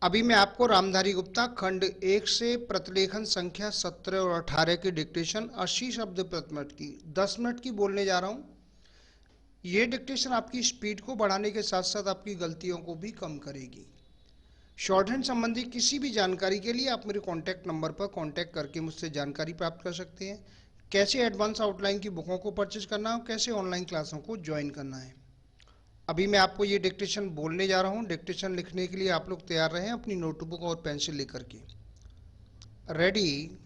अभी मैं आपको रामधारी गुप्ता खंड 1 से प्रतिलेखन संख्या 17 और 18 की डिक्टेशन 80 शब्द प्रति मिनट की 10 मिनट की बोलने जा रहा हूँ। ये डिक्टेशन आपकी स्पीड को बढ़ाने के साथ साथ आपकी गलतियों को भी कम करेगी। शॉर्ट हैंड संबंधी किसी भी जानकारी के लिए आप मेरे कॉन्टैक्ट नंबर पर कॉन्टैक्ट करके मुझसे जानकारी प्राप्त कर सकते हैं। कैसे एडवांस आउटलाइन की बुकों को परचेज करना है और कैसे ऑनलाइन क्लासों को ज्वाइन करना है। अभी मैं आपको ये डिक्टेशन बोलने जा रहा हूँ। डिक्टेशन लिखने के लिए आप लोग तैयार रहें अपनी नोटबुक और पेंसिल लेकर के। रेडी।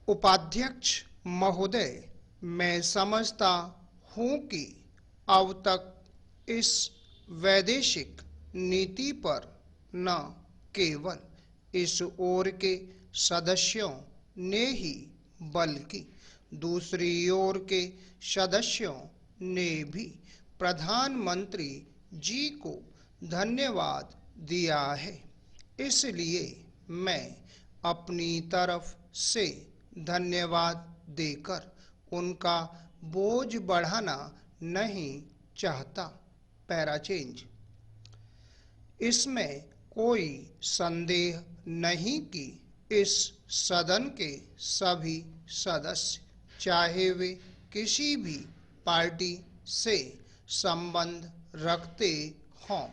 उपाध्यक्ष महोदय, मैं समझता हूं कि अब तक इस वैदेशिक नीति पर न केवल इस ओर के सदस्यों ने ही बल्कि दूसरी ओर के सदस्यों ने भी प्रधानमंत्री जी को धन्यवाद दिया है। इसलिए मैं अपनी तरफ से धन्यवाद देकर उनका बोझ बढ़ाना नहीं चाहता। Para change. इसमें कोई संदेह नहीं कि इस सदन के सभी सदस्य, चाहे वे किसी भी पार्टी से संबंध रखते हों,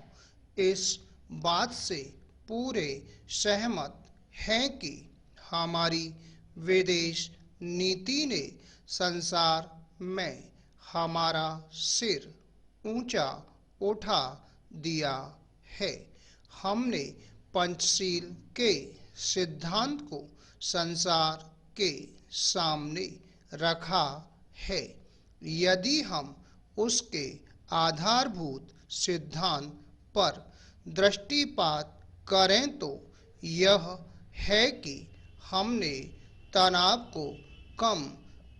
इस बात से पूरे सहमत हैं कि हमारी विदेश नीति ने संसार में हमारा सिर ऊंचा उठा दिया है। हमने पंचशील के सिद्धांत को संसार के सामने रखा है। यदि हम उसके आधारभूत सिद्धांत पर दृष्टिपात करें तो यह है कि हमने तनाव को कम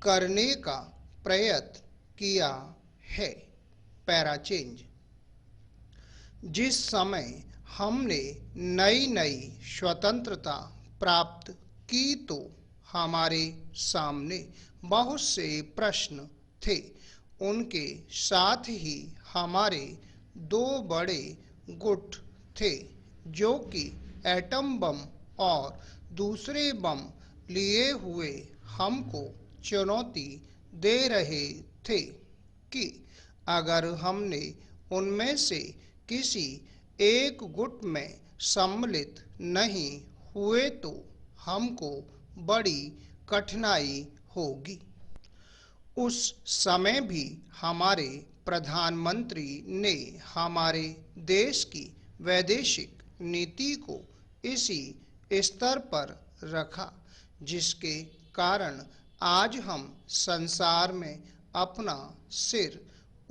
करने का प्रयत्न किया है। Para change. जिस समय हमने नई नई स्वतंत्रता प्राप्त की तो हमारे सामने बहुत से प्रश्न थे। उनके साथ ही हमारे दो बड़े गुट थे जो कि एटम बम और दूसरे बम लिए हुए हमको चुनौती दे रहे थे कि अगर हमने उनमें से किसी एक गुट में सम्मिलित नहीं हुए तो हमको बड़ी कठिनाई होगी। उस समय भी हमारे प्रधानमंत्री ने हमारे देश की वैदेशिक नीति को इसी स्तर पर रखा जिसके कारण आज हम संसार में अपना सिर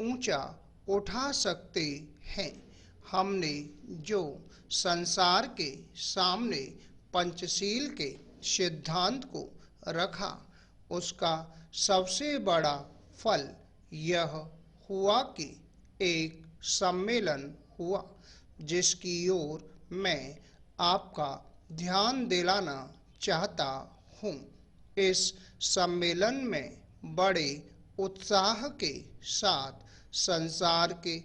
ऊंचा उठा सकते हैं। हमने जो संसार के सामने पंचशील के सिद्धांत को रखा उसका सबसे बड़ा फल यह हुआ कि एक सम्मेलन हुआ जिसकी ओर मैं आपका ध्यान दिलाना चाहता हूँ। इस सम्मेलन में बड़े उत्साह के साथ संसार के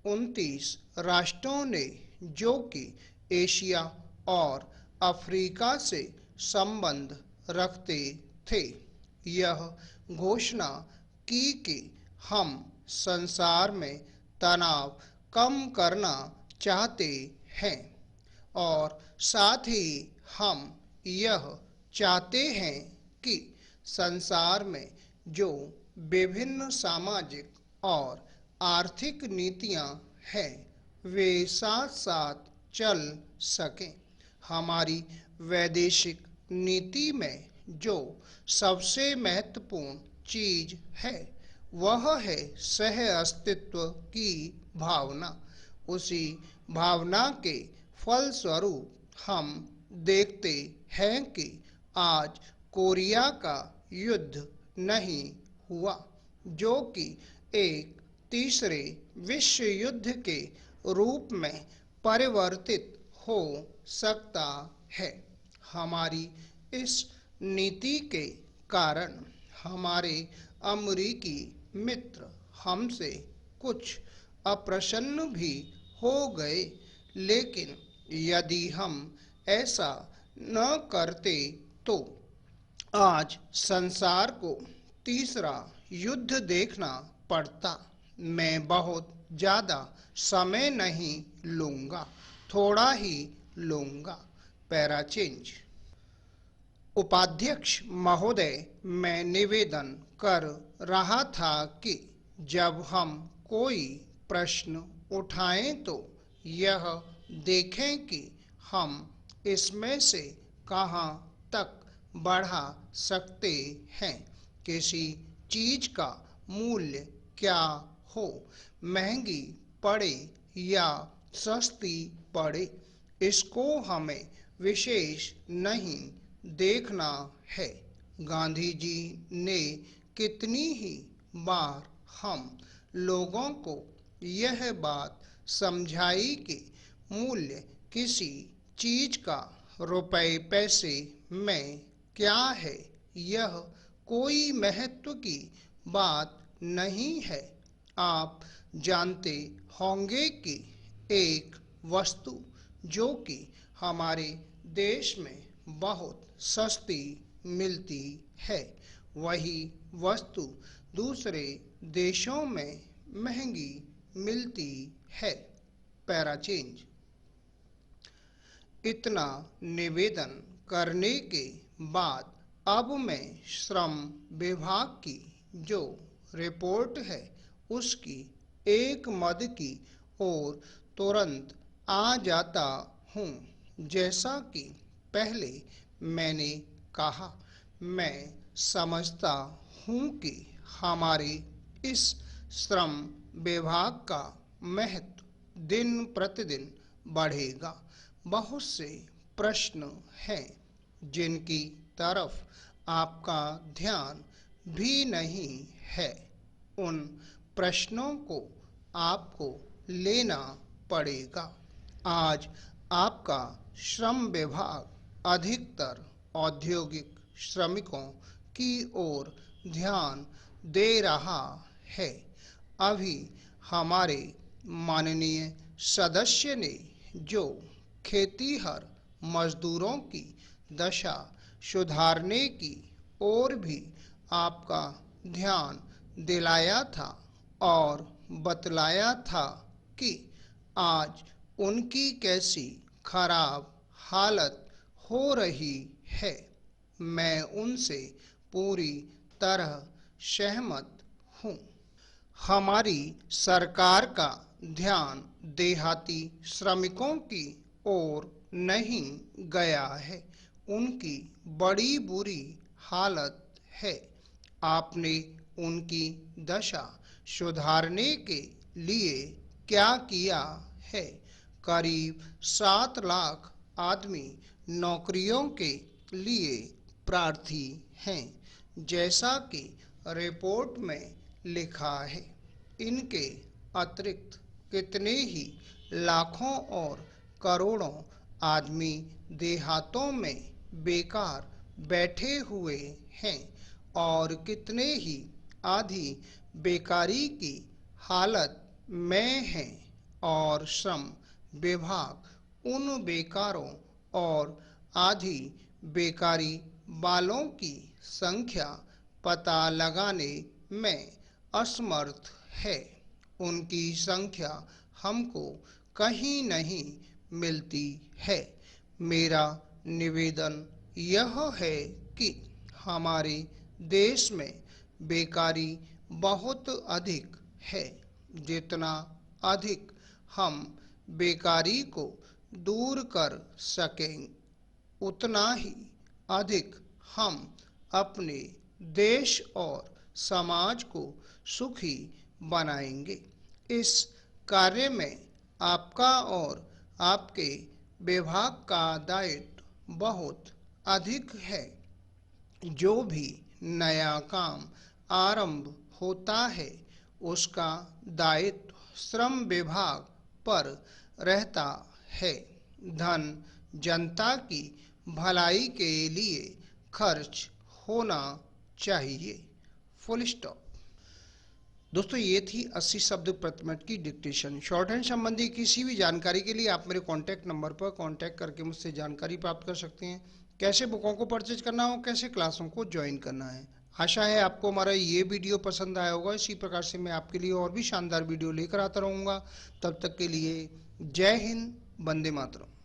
29 राष्ट्रों ने, जो कि एशिया और अफ्रीका से संबंध रखते थे, यह घोषणा की कि हम संसार में तनाव कम करना चाहते हैं और साथ ही हम यह चाहते हैं कि संसार में जो विभिन्न सामाजिक और आर्थिक नीतियां हैं वे साथ साथ चल सकें। हमारी वैदेशिक नीति में जो सबसे महत्वपूर्ण चीज है वह है सह अस्तित्व की भावना। उसी भावना के फलस्वरूप हम देखते हैं कि आज कोरिया का युद्ध नहीं हुआ जो कि एक तीसरे विश्व युद्ध के रूप में परिवर्तित हो सकता है। हमारी इस नीति के कारण हमारे अमेरिकी मित्र हमसे कुछ अप्रसन्न भी हो गए, लेकिन यदि हम ऐसा न करते तो आज संसार को तीसरा युद्ध देखना पड़ता। मैं बहुत ज़्यादा समय नहीं लूँगा, थोड़ा ही लूँगा। Para change. उपाध्यक्ष महोदय, मैं निवेदन कर रहा था कि जब हम कोई प्रश्न उठाएं तो यह देखें कि हम इसमें से कहां तक बढ़ा सकते हैं। किसी चीज का मूल्य क्या हो, महंगी पड़े या सस्ती पड़े, इसको हमें विशेष नहीं देखना है। गांधी जी ने कितनी ही बार हम लोगों को यह बात समझाई कि मूल्य किसी चीज का रुपए पैसे में क्या है, यह कोई महत्व की बात नहीं है। आप जानते होंगे कि एक वस्तु जो कि हमारे देश में बहुत सस्ती मिलती है, वही वस्तु दूसरे देशों में महंगी मिलती है। Para change. इतना निवेदन करने के बाद अब मैं श्रम विभाग की जो रिपोर्ट है उसकी एक मद की ओर तुरंत आ जाता हूँ। जैसा कि पहले मैंने कहा, मैं समझता हूँ कि हमारे इस श्रम विभाग का महत्व दिन प्रतिदिन बढ़ेगा। बहुत से प्रश्न हैं जिनकी तरफ आपका ध्यान भी नहीं है। उन प्रश्नों को आपको लेना पड़ेगा। आज आपका श्रम विभाग अधिकतर औद्योगिक श्रमिकों की ओर ध्यान दे रहा है। अभी हमारे माननीय सदस्य ने जो खेतीहर मजदूरों की दशा सुधारने की ओर भी आपका ध्यान दिलाया था और बतलाया था कि आज उनकी कैसी खराब हालत हो रही है। मैं उनसे पूरी तरह सहमत हूँ। हमारी सरकार का ध्यान देहाती श्रमिकों की ओर नहीं गया है। उनकी बड़ी बुरी हालत है। आपने उनकी दशा सुधारने के लिए क्या किया है? करीब 7 लाख आदमी नौकरियों के लिए प्रार्थी हैं, जैसा कि रिपोर्ट में लिखा है। इनके अतिरिक्त कितने ही लाखों और करोड़ों आदमी देहातों में बेकार बैठे हुए हैं और कितने ही आधी बेकारी की हालत में हैं और श्रम विभाग उन बेकारों और आधी बेकारी वालों की संख्या पता लगाने में असमर्थ है। उनकी संख्या हमको कहीं नहीं मिलती है। मेरा निवेदन यह है कि हमारे देश में बेकारी बहुत अधिक है। जितना अधिक हम बेकारी को दूर कर सकें, उतना ही अधिक हम अपने देश और समाज को सुखी बनाएंगे। इस कार्य में आपका और आपके विभाग का दायित्व बहुत अधिक है। जो भी नया काम आरंभ होता है उसका दायित्व श्रम विभाग पर रहता है। धन जनता की भलाई के लिए खर्च होना चाहिए। Full stop. दोस्तों ये थी 80 शब्द प्रति मिनट की डिक्टेशन। शॉर्ट हैंड संबंधी किसी भी जानकारी के लिए आप मेरे कॉन्टैक्ट नंबर पर कॉन्टैक्ट करके मुझसे जानकारी प्राप्त कर सकते हैं। कैसे बुकों को परचेज करना हो, कैसे क्लासों को ज्वाइन करना है। आशा है आपको हमारा ये वीडियो पसंद आया होगा। इसी प्रकार से मैं आपके लिए और भी शानदार वीडियो लेकर आता रहूँगा। तब तक के लिए जय हिंद, वंदे मातरम।